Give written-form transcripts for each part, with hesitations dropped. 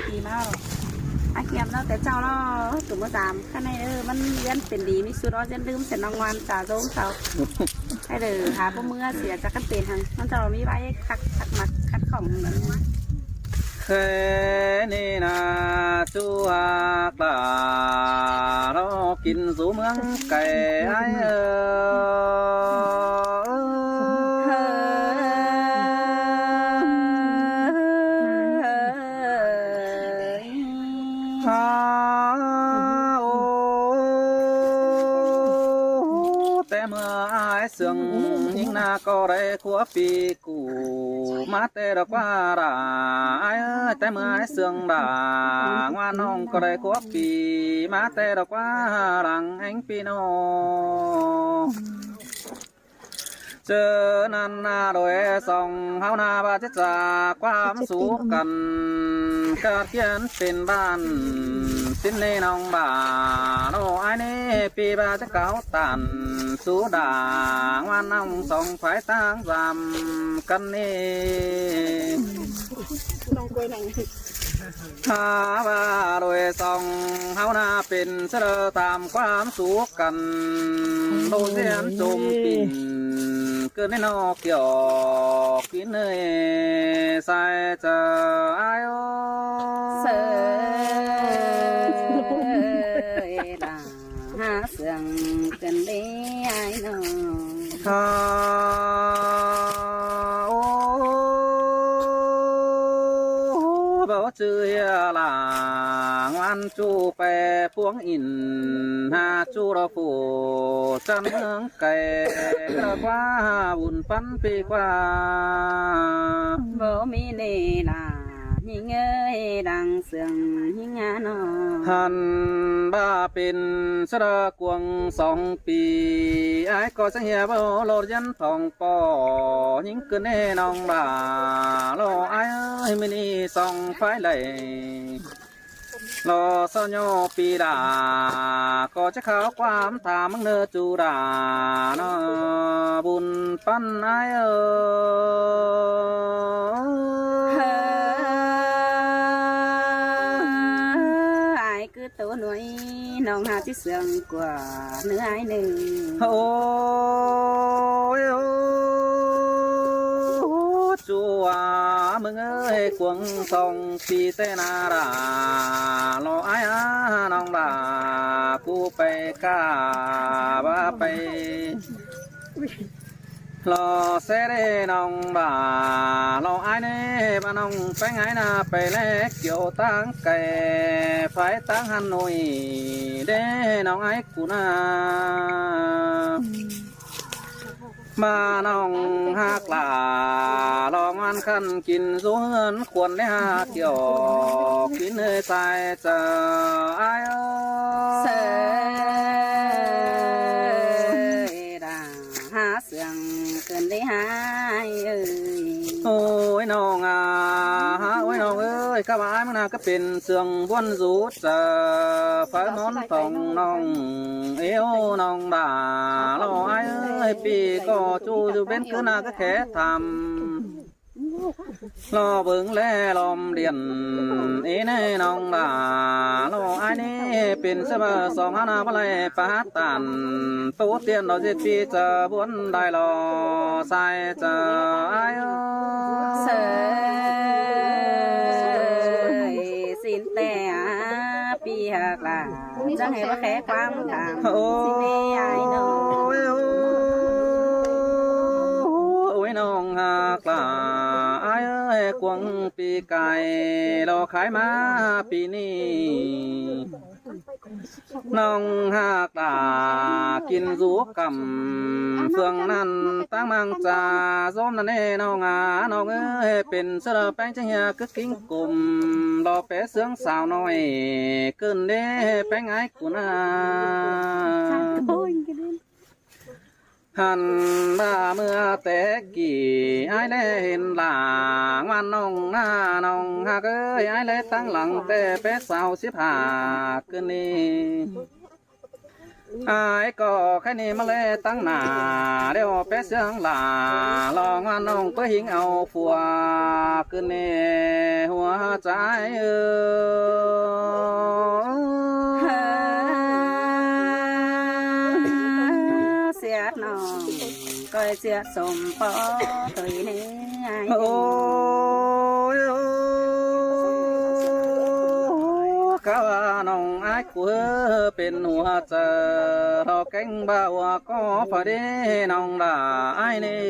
ปีมาอาเกียมเนาะแต่เจ้าเนาะถุงมือข้างในมันเลี้ยนเป็นดีมิสุดเราจะลืมเสร็จนางวันจ่าโจมเจ้าให้เลยหาพวกมือเสียจากกันเป็นทางมันจะมีไว้คัดมัดคัดของนั้นเคนี่นาจูฮักลาเรากินสู่เมืองไก่ไอฮาโอแต่เมื่อไอเสื่องยิ่งนาก็ได้ขัวปีกูมาแต่ดอกว่าด่าไอแต่เมื่อไอเสื่องด่างว่าน้องก็ได้ขัวปีมาแต่ดอกว่าหลังแองปีโนเจอนันนาโดยส่องเฮานาบาดจากความสู้กันเกิดเขียนเป็นบ้านสิ้นในน้องบ่าโนไอ้นี่ปีบาจะเก่าตันสู้ด่างว่าน้องส่องไฟตั้งจำกันนี่ถ้าว่าโดยส่องเฮานาเป็นเสดตามความสู้กันโดยเสียนจมปิ่นเกิดในนอกเกี่ยวกินเนยใส่เจอไอ้โอเสือลาหาเสียงกันได้ไอ้น้องฮาโอบ่ชื่อลางวันจูไปพวงอินหาจูรฟูจันเมืองไก่กระว่าบุญปันปีกว่าบ่มีเนล่ะยิ่งเอ้ยดังเสียงยิ่งงานอหันบ้าเป็นสระกวง2 ปีไอ้ก็สังเหียบ่โลดยันทองปอยิ่งเกินแน่น้องบ่าโลไอ้ไม่นี่ส่องไฟไหลรอสญอปีดาก็จะเข้าความถามมึงเนอจูดาเนาะบุญปันไอ้คือตัวหน่วยน้องหาที่เสื่องกว่าเนื้อไอ้หนึ่งโอ้ยจัวมึงเอ้ยกวง2 ปีเตนาดารอไอ้น้องดากูไปกาบ้าไปรอเสด็จน้องบ่ารอไอ้เนี่ยบ้านน้องไปไงนะไปแลกเกี่ยวตั้งไก่ไฟตั้งฮันหน่อยเด้น้องไอ้กูนามาน้องหักลาลองมันขันกินสูเงินควรได้หาเกี่ยวกินเนยใส่เจอไอ้เสือหาเสียงเกินได้หายโอ้ยน้องโอ้ยน้องเอ้ยข้าบ้านมันก็เป็นเสื่องวนสูดเจอฟ้านอนตองน้องเอวน้องด่าเราไอ้ปีก็จูเป็นคือนาก็แค่ทำรอเบิ่งแลลมเดียนเอ้ในน้องด่าเราไอ้นี่เป็นเสมอ2 5 นาบเลยปาตันตู้เตียนเราจะปีเจอบนได้รอใส่เจอไอ้เสยสินแต่ปีหักล่ะจะให้ว่าแค่ความทางสิเนยไอ้น้องโอ้ยน้องหักล่ะไอ้กวงปีไก่เราขายมาปีนี้น้องหักล่ะกินรูกำเฟืองนั้นตั้งมังจ่าส้มนั่นเองน้องน้องเป็นเสือแป้งเชียกึกกิ้งกลมรอเป๋เสืองสาวน้อยเกินเด้แป้งไอ้กูนาหันมาเมื่อแต่กี่ไอ้เล่เห็นหลังวันน้องหน้าน้องหักไอ้เล่ตั้งหลังแต่เป็ดสาว15 คืนนี้ ไอ้ก็แค่นี้มาเลยตั้งหนาเดี๋ยวไปเสียงหลาลองงานน้องก็หิงเอาผัวขึ้นเนหัวใจเสียน้องก็เสียสมปอตัวนี้ โอ้ยก็ว่าน้องไอ้กัวเป็นหัวใจเราแก่งบ่าวก็พอดีน้องด่าไอ้นี่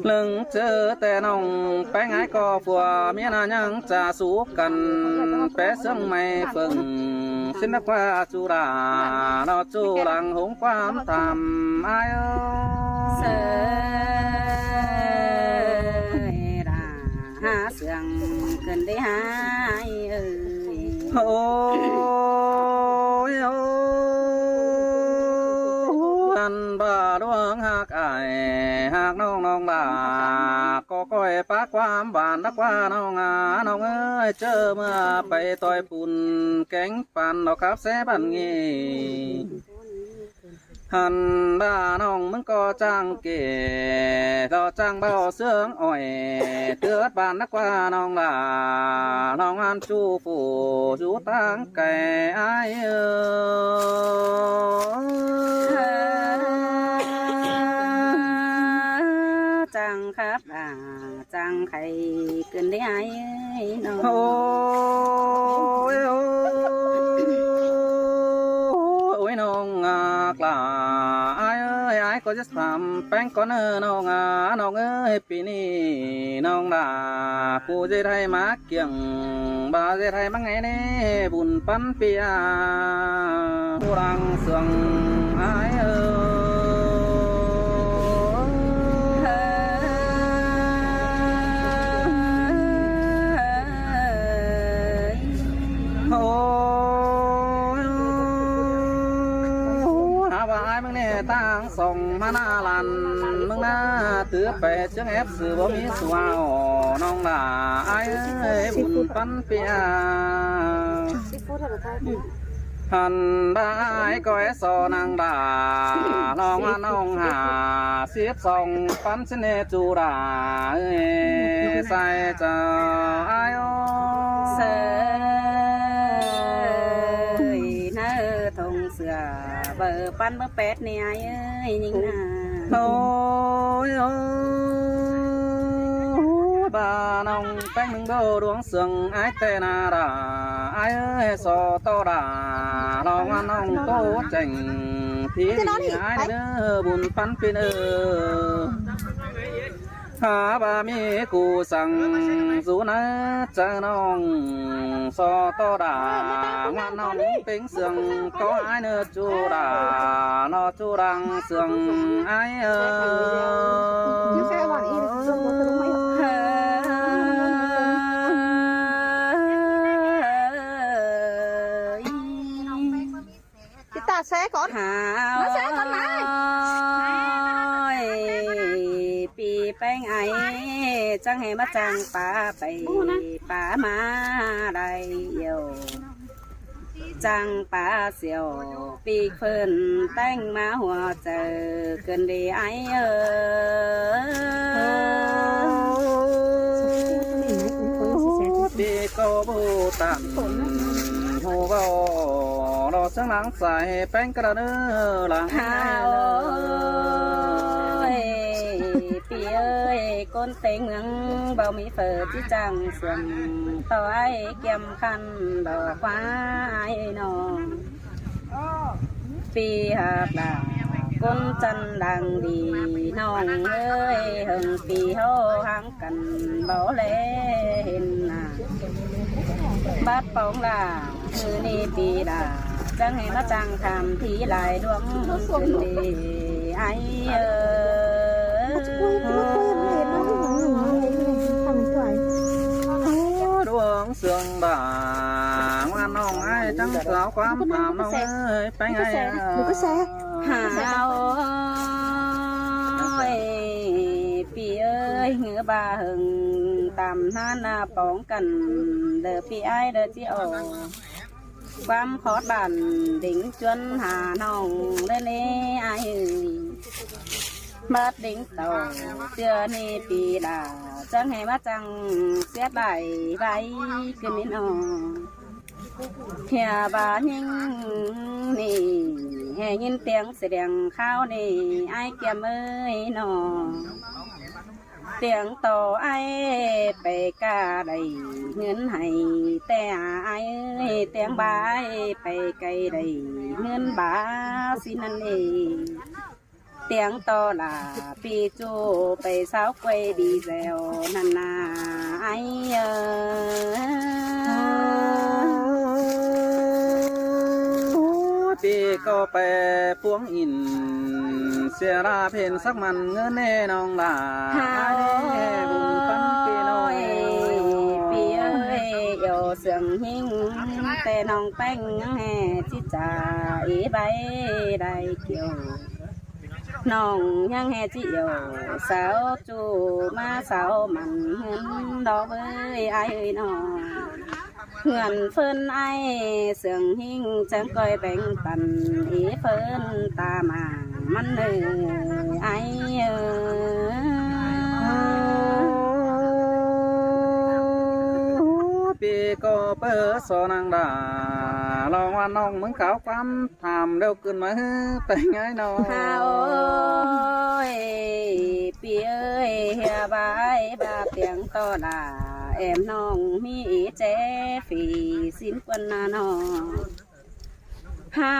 เรื่องเจอแต่น้องแป้งไอ้ก็ฝัวเมียน่ะยังจะสู้กันแป้เสื่องไม่ฝึงสินนักว่าจุราเราจูหลังหงความทำไอ้เสยราหาเสียงเกินได้หายโอ้ยอันบ่าดวงหักไอหักน้องบ่าก็ก้อยปากความบานนักว่าน้องน้องเอ้ยเจอเมื่อไปต่อยปุ่นแกงปันเราครับแซ่บันงี้หันบ้าน้องมึงก็จ้างเก๋เราจ้างเบาเสื่องอ่อยเตือดบานนักว่าน้องล่ะน้องอันจูฟูจูตั้งไก่ไอจังครับจังไข่เกินได้ไอ้น้องโอ้ยน้องกล้าไอ้ไอ้ก็จะทำแป้งก้อนน้องน้องเอ้ยปีนี้น้องด่ากูจะได้มาเกี่ยงบ่าจะได้มาไงเนี่ยบุญปั้นเปียผู้รังเสืองไอ้โอ้ตั้งส่งมาหน้าลันมึงน่าถือไปเชียงเอฟสื่อบ่มีสวาวน้องด่าไอ้บุญปั้นเปียหันได้ก็ไอ้สอนางด่าน้องน้องหาเสียบส่งปั้นเสนจูด่าใส่เจ้าไอ้เสยน่าทงเสือเบอร์ปั้นเบอร์เป็ดเนี่ยเอ้ยยิงนาโอ้ยบ้าน้องแป้งหนึ่งโดดวงเสืองไอ้เตนาดาไอ้โซโตดาน้องน้องโตเจ๋งที่ไอ้เนื้อบุญปั้นปีเนื้อหาบามีกูสั่งสูนะเจอน้องโซโตดางานน้องเป็นเสืองก็ไอ้เนื้อจูดานอจูรังเสืองไอ้xe con nó xe con này ปีแป้งไอจังให้มาจังป่าไปป่ามาได้เยี่ยวจังป่าเสียวปีเพิ่นแต่งมาหัวเจอเกินดีไอปีก็บูตันหูเบาเราเสียงหลังใส่แป้งกระเนื้อหลังหาปีเอ้ยก้นเต็งเมืองเบามีเฝอที่จังเสื่อมต่อไอ้เกี่ยมคันดอกฟ้าไอ้น้องปีหักดาก้นจันดังดีน้องเอ้ยหึงปีเฮาห่างกันเบาเล่เห็นหน้าบัดปองลาคือนี่ปีดาจังให้มาจังทำทีลายดวงขึ้นดีไอดวงเสื่องบ่างว่าน้องไอ้จังสาวความถามน้องเอ้ยไปไงหาปีเอ้ยเหงือบาหึงตามหน้าหน้าป้องกันเด้อปีไอเด้อที่โอ ความขอดบ้านดิ่งจวนหาน้องเล่นนี้ไอ้บัดดิ่งเต่าเจือนี่ปีดาจังให้มาจังเสียใบใบขึ้นนิดหน่อยเฮียบาหิงนี่แห่ยินเตียงเสียงข้าวนี่ไอ้เกี่ยมเอ้ยหนอเตียงต่อไอ้ไปกาได้เงินให้แต่ไอ้เตียงบายไปไกลได้เงินบาสินั่นเองเตียงต่อลาปีจูไปสาวกวยดีแซวนันนาไอ้ปีก็ไปพวงอินเสียราเพนสักมันเงินแน่น้องลาบุญปันปีน้อยปีเอ้ยโยเสียงหิงแต่น้องแป้งยังแห่จิจ่าอีใบได้เกี่ยวน้องยังแห่จิโยสาวจูมาสาวมันเงินดอกเอ้ยไอ้เอ้ยน้องเงินเฟินไอเสียงหิงจังก้อยแบ่งปันอีเฟินตามามันเอ้ยไอปีก็เปิดสอนังดาลองว่าน้องมึงขาวความทำเร็วขึ้นมาไปไงน้องโอ้ยปีเอ้ยเฮียบายบาเตียงต่อลาแอมน้องมีเจฝีสินกวนนาน้องห้า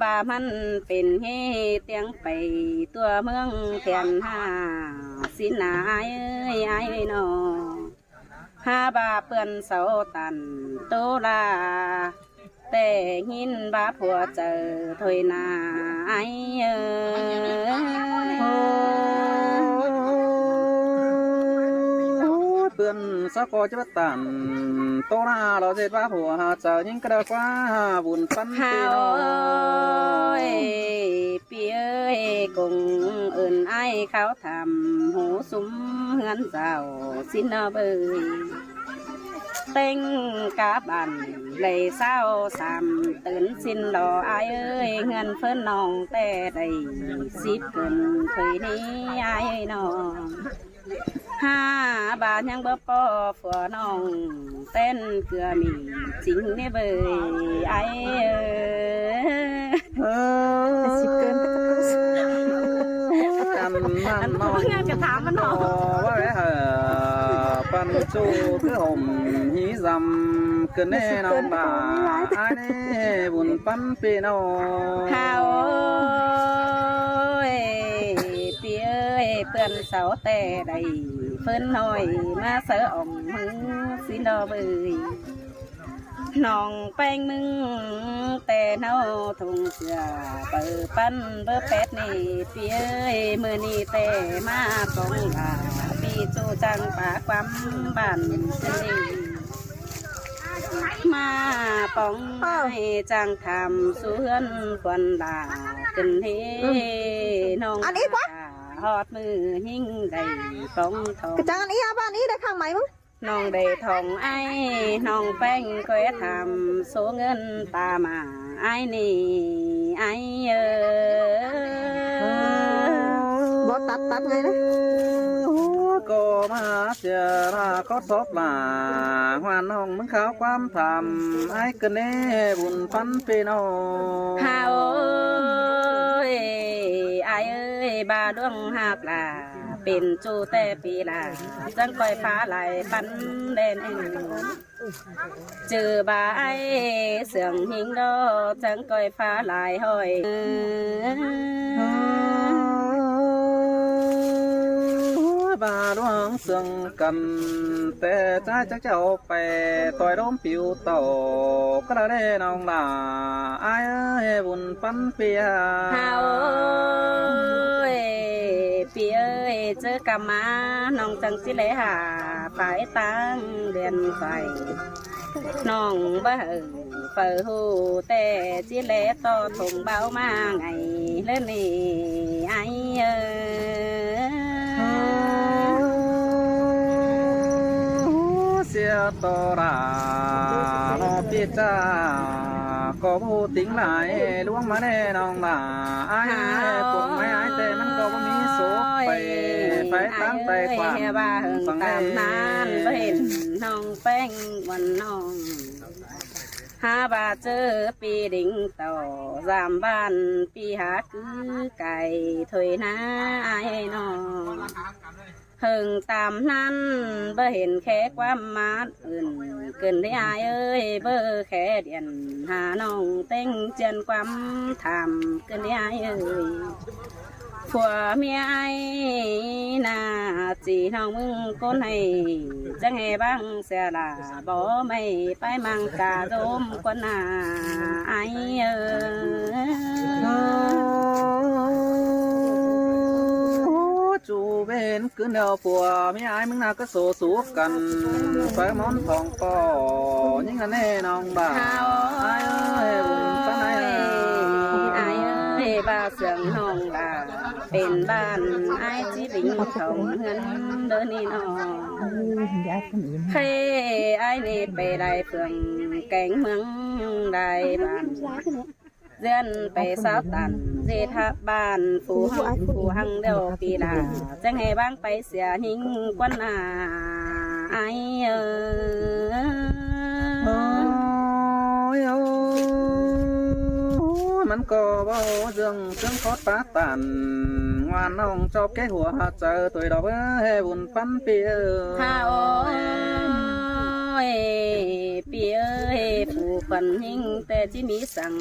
บามันเป็นเฮเตียงไปตัวเมืองแทนห้าสินนาเอ้ยไอ้น้องห้าบาเปื่อนเสาตันโตลาแต่หินบาผัวเจอถอยนาไอ้เปื่อนสักก็จะตันโตนาเราเจ็ดว่าผัวเจอยิ่งกระกว่าบุญปันปีน้อยปีเอ้ยกงเอินไอ้เขาทำหูซุ้มเฮือนเจ้าสินเบยเต็งกาบันเลยเศร้าสามตื่นสินดอไอ้เอ้ยเงินเพิ่นน้องแต่ได้สิบเกินเคยนี้ไอ้น้องห้าบาทยังบ่พอฝัวน้องเต้นเกลือมีจริงได้เบยไอ้สิเกินกันมันน้องงานจะถามมันหรอว่าไงปันจูคือห่มหีซำคือแน่น้องบ่าอันนี้บุญปันปีน้องข้าวปีเอ้ยเปื่อนเสาแต่ได้เพิ่นหน่อยมาเสืออ่องมือสินดอเบยน้องแป้งมึงแต่เนาทงเสือเปิดปั้นเบอร์เป็ดนี่ปีเอ้ยมือนี่แต่มาปองลาปีจูจังปากความบ้านเสน่มาปองให้จังทำสวนควันดาขึ้นเฮน้องหอดมือหิ้งได้ปองทองกระจังอันนี้บ้านนี้ได้ข้างไหมมั้งน้องได้ทองไอ้น้องแป้งก็ทำโซเงินตามาไอ้นี่ไอ้บ่ตัดไงนะก็มาเสียราก็ทบมาหวานน้องมึงขาวความทำไอ้กันแน่บุญปันปีน้องฮาโอ้ยไอ้เอ้ยบาดวงหักลาเป็นจูแต่ปีลาจังคอยฟ้าไหลปันแดนเองเจอบาไอเสื่องหิงดอจังคอยฟ้าไหลหอยบาดวงเสื่องกันแต่ใจจักเจ้าไปต่อยร่มผิวโตก็ได้น้องลาไอ้บุญปันเปียฮาโอ้ยปีเอ้ยเจอกะมาน้องจังสิเลยหาไปตั้งเดือนไฟน้องบ่เปิดหูแต่จิเลต่อถงเบามาไงเล่นนี่ไอ้เสียตราโนปิจา ก็บ่ติงหลายล่วงมาแน่น้องบ่าอ้ายปวงไม่อ้ายแต่มันก็บ่มีโศกไปตามไปความ บ้า ฟัง ตามนานบ่เห็นน้องแป้งวันน้อง หาบาเจอปีดิ่งต่อสามบ้านปีหาคือไก่ถอยนาไอ้น้องเฮิงตามนั้นบ่เห็นแค่ความมาดอื่นเกินได้อายเอ้ยเบอร์แค่เดียนหาน้องเต้งเจียนความทำเกินได้อายเอ้ยผัวเมียไอ้นาจีน้องมึงก้นให้จังไงบ้างเสียละบ่ไม่ไปมังกาโดมกว่านาไอ้จูเวนคืนเดียวปัวมีอ้ายมึงน่าก็โซสูกันไฟมอนทองปอยิ่งกันแน่น้องบ่าอ้ายเอ้ยบุญฟังไอ้ ไอ้เอ้ยบ้าเสียงน้องลาเป็นบ้านไอ้จีบิงของเงินเดินนี่น้องเคไอ้นี่ไปได้เพื่องแกงเมืองได้บ้านเดือนไปสาวตันเจทาบ้านผู้หังเดียวปีลาจังให้บ้างไปเสียหิงกวนนาไอ้มันก็บ่เรื่องคอดปาตันงานน้องชอบแค่หัวเจอตัวดอกเฮ้บุญปั้นเปีย ข้าโอ้ยเปียเอ้ยผู้คนหิงแต่ที่มีสั่ง